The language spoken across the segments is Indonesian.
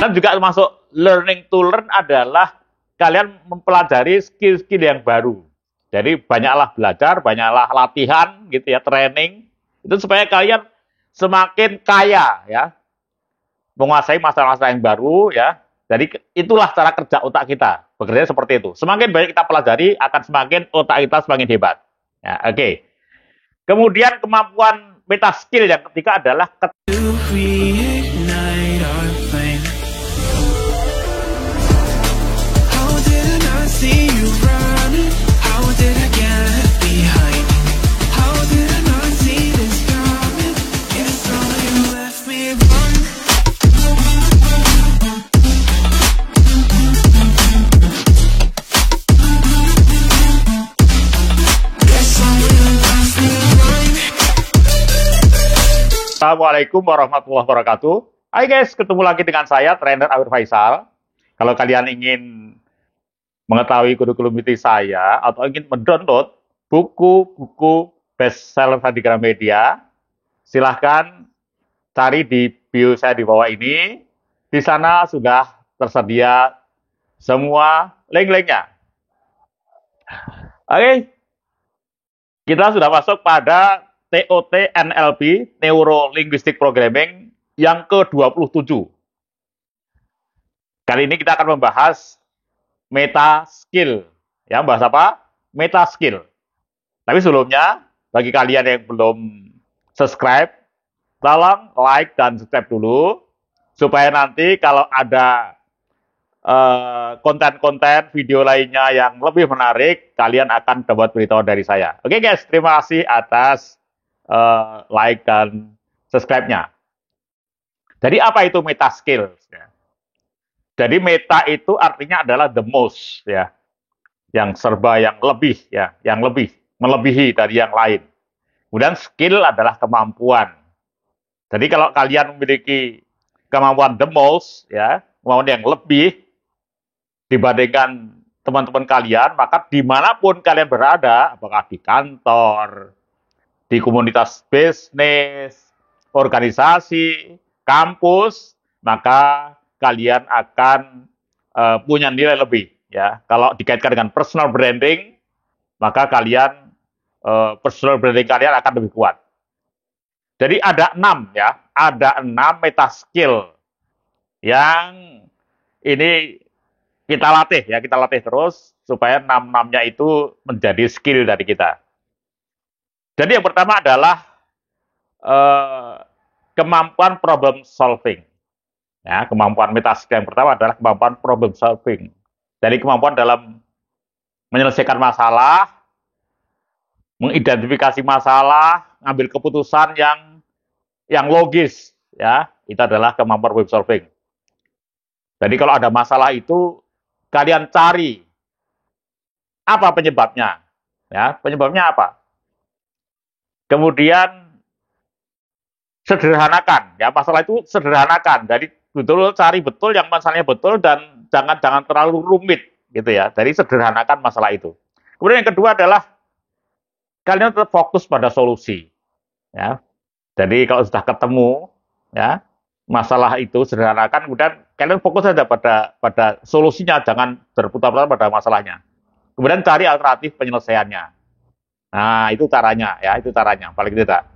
Dan juga termasuk learning to learn adalah kalian mempelajari skill-skill yang baru. Jadi banyaklah belajar, banyaklah latihan gitu ya, training. Itu supaya kalian semakin kaya ya, menguasai masalah-masalah yang baru ya. Jadi itulah cara kerja otak kita. Bekerja seperti itu. Semakin banyak kita pelajari, akan semakin otak kita semakin hebat. Ya, oke. Kemudian kemampuan meta skill yang ketiga adalah Assalamualaikum warahmatullahi wabarakatuh. Hai guys, ketemu lagi dengan saya, trainer Awir Faisal. Kalau kalian ingin mengetahui kurikulum inti saya atau ingin mendownload buku-buku bestseller di Gramedia, silahkan cari di bio saya di bawah ini. Di sana sudah tersedia semua link-linknya. Oke, kita sudah masuk pada TOT NLP, Neuro Linguistic Programming, yang ke-27. Kali ini kita akan membahas meta skill. Ya, bahas apa? Meta skill. Tapi sebelumnya, bagi kalian yang belum subscribe, tolong like dan subscribe dulu, supaya nanti kalau ada konten-konten video lainnya yang lebih menarik, kalian akan dapat beritahu dari saya. Oke guys, terima kasih atas like dan subscribe-nya. Jadi apa itu meta skill? Jadi meta itu artinya adalah the most ya, yang serba, yang lebih ya, yang lebih, melebihi dari yang lain. Kemudian skill adalah kemampuan. Jadi kalau kalian memiliki kemampuan the most ya, kemampuan yang lebih dibandingkan teman-teman kalian, maka dimanapun kalian berada, apakah di kantor, di komunitas bisnis, organisasi, kampus, maka kalian akan punya nilai lebih. Ya, kalau dikaitkan dengan personal branding, maka kalian personal branding kalian akan lebih kuat. Jadi ada 6 ya, ada 6 meta skill yang ini kita latih ya, kita latih terus supaya 6-6-nya itu menjadi skill dari kita. Jadi yang pertama adalah kemampuan problem solving. Ya, kemampuan meta skill yang pertama adalah kemampuan problem solving. Jadi kemampuan dalam menyelesaikan masalah, mengidentifikasi masalah, ngambil keputusan yang logis. Ya, itu adalah kemampuan problem solving. Jadi kalau ada masalah itu, kalian cari apa penyebabnya. Ya, penyebabnya apa? Kemudian sederhanakan, ya masalah itu sederhanakan. Jadi betul cari betul yang masalahnya betul dan jangan terlalu rumit gitu ya. Jadi sederhanakan masalah itu. Kemudian yang kedua adalah kalian tetap fokus pada solusi. Ya. Jadi kalau sudah ketemu ya masalah itu sederhanakan, kemudian kalian fokus saja pada solusinya, jangan berputar-putar pada masalahnya. Kemudian cari alternatif penyelesaiannya. Nah, itu caranya ya, itu caranya paling tidak.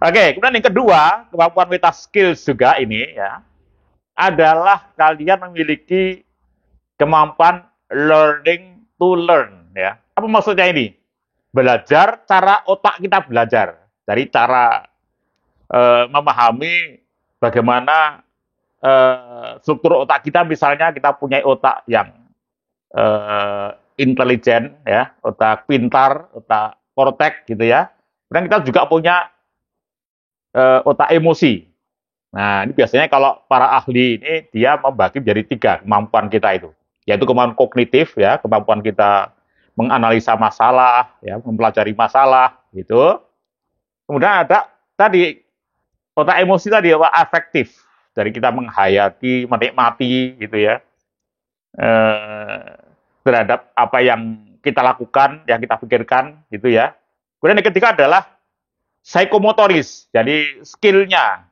Oke, kemudian yang kedua, kemampuan meta skills juga ini ya, adalah kalian memiliki kemampuan learning to learn ya. Apa maksudnya ini? Belajar cara otak kita belajar. Dari cara memahami bagaimana struktur otak kita, misalnya kita punya otak yang intelijen ya, otak pintar, otak kortek gitu ya. Kemudian kita juga punya otak emosi. Nah, ini biasanya kalau para ahli ini dia membagi menjadi 3 kemampuan kita itu, yaitu kemampuan kognitif ya, kemampuan kita menganalisa masalah, ya, mempelajari masalah gitu. Kemudian ada tadi otak emosi tadi, otak afektif, dari kita menghayati, menikmati gitu ya. Terhadap apa yang kita lakukan, yang kita pikirkan, gitu ya. Kemudian yang ketiga adalah psikomotoris, jadi skillnya.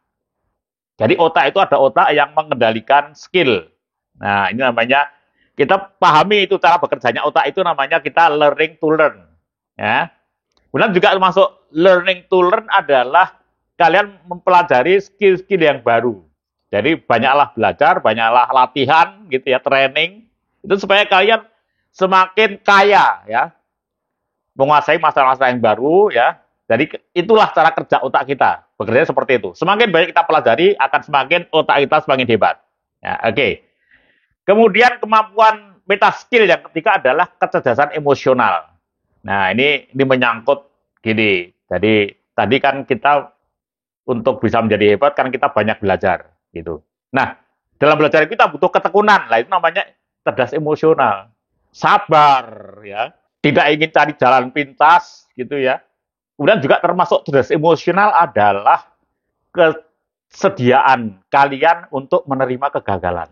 Jadi otak itu ada otak yang mengendalikan skill. Nah, ini namanya kita pahami itu cara bekerjanya otak itu namanya kita learning to learn. Ya. Kemudian juga termasuk learning to learn adalah kalian mempelajari skill-skill yang baru. Jadi banyaklah belajar, banyaklah latihan gitu ya, training itu supaya kalian semakin kaya ya, menguasai masalah-masalah yang baru ya. Jadi itulah cara kerja otak kita. Bekerja seperti itu. Semakin banyak kita pelajari akan semakin otak kita semakin hebat. Ya, oke. Kemudian kemampuan meta skill yang ketiga adalah kecerdasan emosional. Nah, ini menyangkut gini. Jadi tadi kan kita untuk bisa menjadi hebat kan kita banyak belajar gitu. Nah, dalam belajar kita butuh ketekunan. Lah itu namanya cerdas emosional. Sabar ya. Tidak ingin cari jalan pintas gitu ya. Kemudian juga termasuk cerdas emosional adalah kesediaan kalian untuk menerima kegagalan.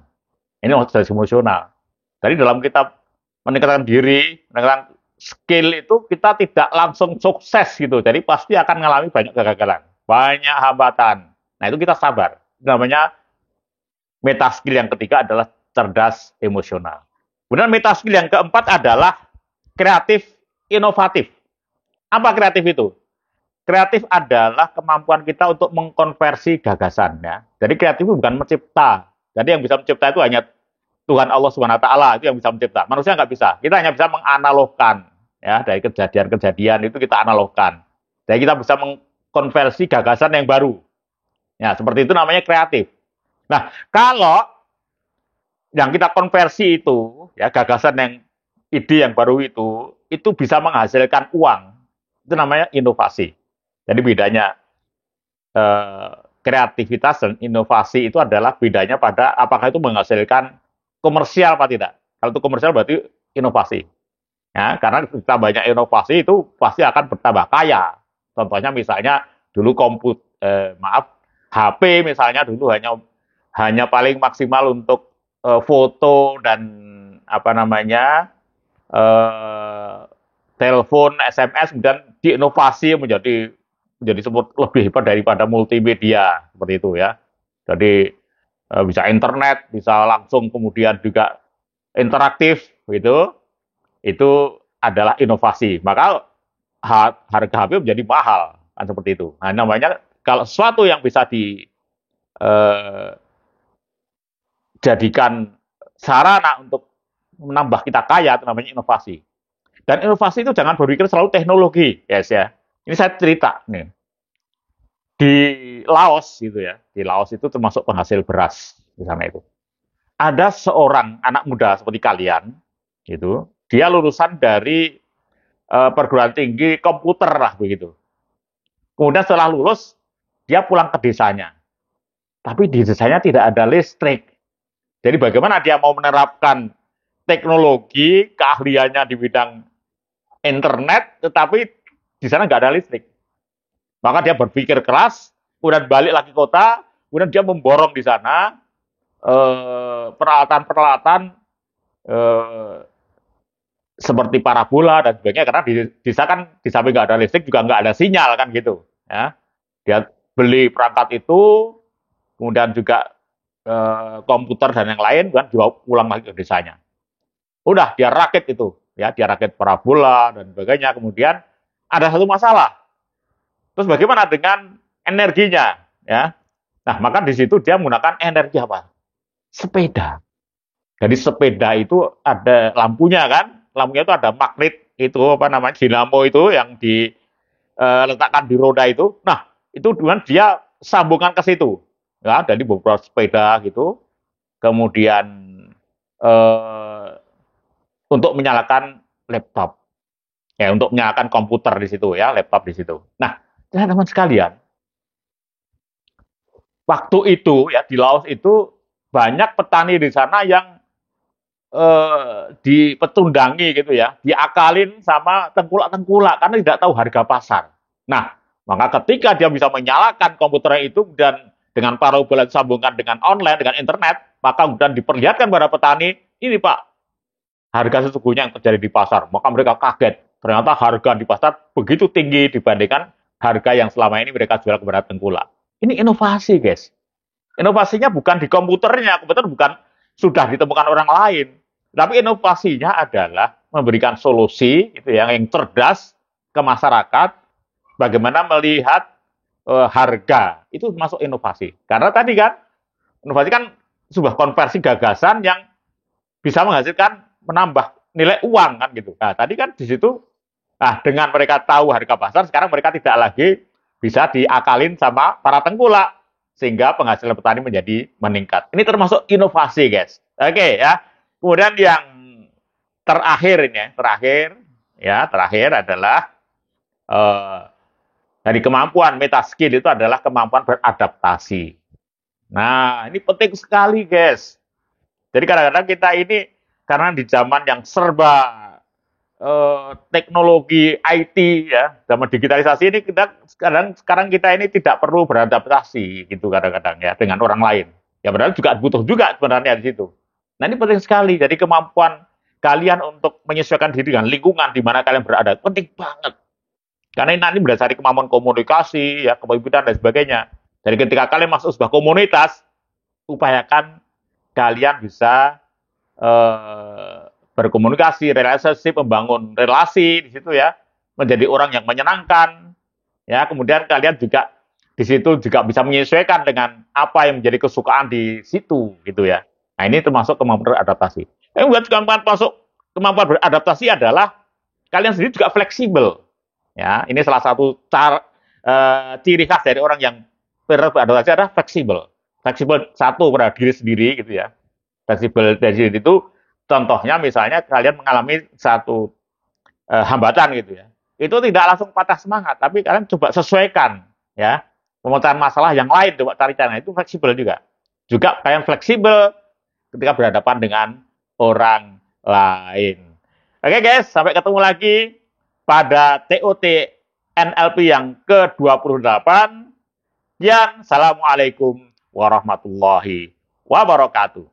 Ini cerdas emosional. Jadi dalam kita meningkatkan diri, meningkatkan skill itu kita tidak langsung sukses gitu. Jadi pasti akan mengalami banyak kegagalan, banyak hambatan. Nah itu kita sabar. Itu namanya meta skill yang ketiga adalah cerdas emosional. Kemudian meta skill yang keempat adalah kreatif inovatif. Apa kreatif itu? Kreatif adalah kemampuan kita untuk mengkonversi gagasan ya. Jadi kreatif itu bukan mencipta. Jadi yang bisa mencipta itu hanya Tuhan Allah Subhanahu wa taala itu yang bisa mencipta. Manusia nggak bisa. Kita hanya bisa menganalogkan ya, dari kejadian-kejadian itu kita analogkan. Jadi kita bisa mengkonversi gagasan yang baru. Ya, seperti itu namanya kreatif. Nah, kalau yang kita konversi itu ya gagasan yang ide yang baru itu bisa menghasilkan uang. Itu namanya inovasi. Jadi bedanya kreativitas dan inovasi itu adalah bedanya pada apakah itu menghasilkan komersial apa tidak. Kalau itu komersial berarti inovasi. Ya, karena kita banyak inovasi itu pasti akan bertambah kaya. Contohnya misalnya dulu HP misalnya dulu hanya paling maksimal untuk foto dan apa namanya telepon, SMS, kemudian diinovasi menjadi lebih hebat daripada multimedia seperti itu ya. Jadi bisa internet, bisa langsung kemudian juga interaktif gitu. Itu adalah inovasi. Maka harga HP menjadi mahal kan seperti itu. Nah, namanya kalau sesuatu yang bisa dijadikan sarana untuk menambah kita kaya itu namanya inovasi. Dan inovasi itu jangan berpikir selalu teknologi, guys ya. Ini saya cerita nih. Di Laos gitu ya. Di Laos itu termasuk penghasil beras di sana itu. Ada seorang anak muda seperti kalian gitu. Dia lulusan dari perguruan tinggi komputer lah begitu. Kemudian setelah lulus dia pulang ke desanya. Tapi di desanya tidak ada listrik. Jadi bagaimana dia mau menerapkan teknologi, keahliannya di bidang internet, tetapi di sana nggak ada listrik. Maka dia berpikir keras, kemudian balik lagi kota, kemudian dia memborong di sana peralatan-peralatan seperti parabola dan sebagainya, karena di desa kan di samping nggak ada listrik juga nggak ada sinyal kan gitu. Ya, dia beli perangkat itu, kemudian juga komputer dan yang lain, kan dibawa pulang lagi ke desanya. Udah dia rakit itu, ya dia rakit parabola dan sebagainya. Kemudian ada satu masalah. Terus bagaimana dengan energinya? Ya, nah maka di situ dia menggunakan energi apa? Sepeda. Jadi sepeda itu ada lampunya kan? Lampunya itu ada magnet itu apa namanya dinamo itu yang diletakkan di roda itu. Nah itu dengan dia sambungkan ke situ. Ya, dari beberapa sepeda gitu, kemudian untuk menyalakan laptop, ya untuk menyalakan komputer di situ ya, laptop di situ. Nah, teman-teman sekalian, waktu itu ya di Laos itu banyak petani di sana yang dipecundangi gitu ya, diakalin sama tengkulak-tengkulak karena tidak tahu harga pasar. Nah, maka ketika dia bisa menyalakan komputernya itu dan dengan parabola disambungkan dengan online, dengan internet, maka kemudian diperlihatkan pada petani, ini Pak, harga sesungguhnya yang terjadi di pasar. Maka mereka kaget, ternyata harga di pasar begitu tinggi dibandingkan harga yang selama ini mereka jual kepada tengkulak. Ini inovasi, guys. Inovasinya bukan di komputernya, komputer bukan sudah ditemukan orang lain, tapi inovasinya adalah memberikan solusi gitu ya, yang cerdas ke masyarakat, bagaimana melihat harga, itu masuk inovasi. Karena tadi kan, inovasi kan sebuah konversi gagasan yang bisa menghasilkan menambah nilai uang kan gitu. Nah, tadi kan di situ, dengan mereka tahu harga pasar, sekarang mereka tidak lagi bisa diakalin sama para tengkulak, sehingga penghasilan petani menjadi meningkat. Ini termasuk inovasi, guys. Oke ya. Kemudian yang terakhir ini, terakhir adalah eh, dari kemampuan meta skill itu adalah kemampuan beradaptasi. Nah, ini penting sekali, guys. Jadi kadang-kadang kita ini karena di zaman yang serba teknologi IT ya, zaman digitalisasi ini kita sekarang kita ini tidak perlu beradaptasi gitu kadang-kadang ya dengan orang lain. Ya padahal juga butuh juga sebenarnya di situ. Nah, ini penting sekali. Jadi kemampuan kalian untuk menyesuaikan diri dengan lingkungan di mana kalian berada penting banget. Karena ini nanti berdasarkan kemampuan komunikasi, ya, kepemimpinan dan sebagainya. Jadi ketika kalian masuk sebuah komunitas, upayakan kalian bisa berkomunikasi, relationship, membangun relasi di situ ya, menjadi orang yang menyenangkan, ya. Kemudian kalian juga di situ juga bisa menyesuaikan dengan apa yang menjadi kesukaan di situ, gitu ya. Nah, ini termasuk kemampuan beradaptasi. Yang buat kemampuan beradaptasi adalah kalian sendiri juga fleksibel, ya. Ini salah satu ciri khas dari orang yang beradaptasi adalah fleksibel. Fleksibel satu pada diri sendiri, gitu ya. Fleksibel dari diri itu contohnya misalnya kalian mengalami satu hambatan gitu ya. Itu tidak langsung patah semangat, tapi kalian coba sesuaikan ya. Pemecahan masalah yang lain coba cari cara, itu fleksibel juga. Juga kalian fleksibel ketika berhadapan dengan orang lain. Oke guys, sampai ketemu lagi pada TOT NLP yang ke-28. Assalamualaikum warahmatullahi wabarakatuh.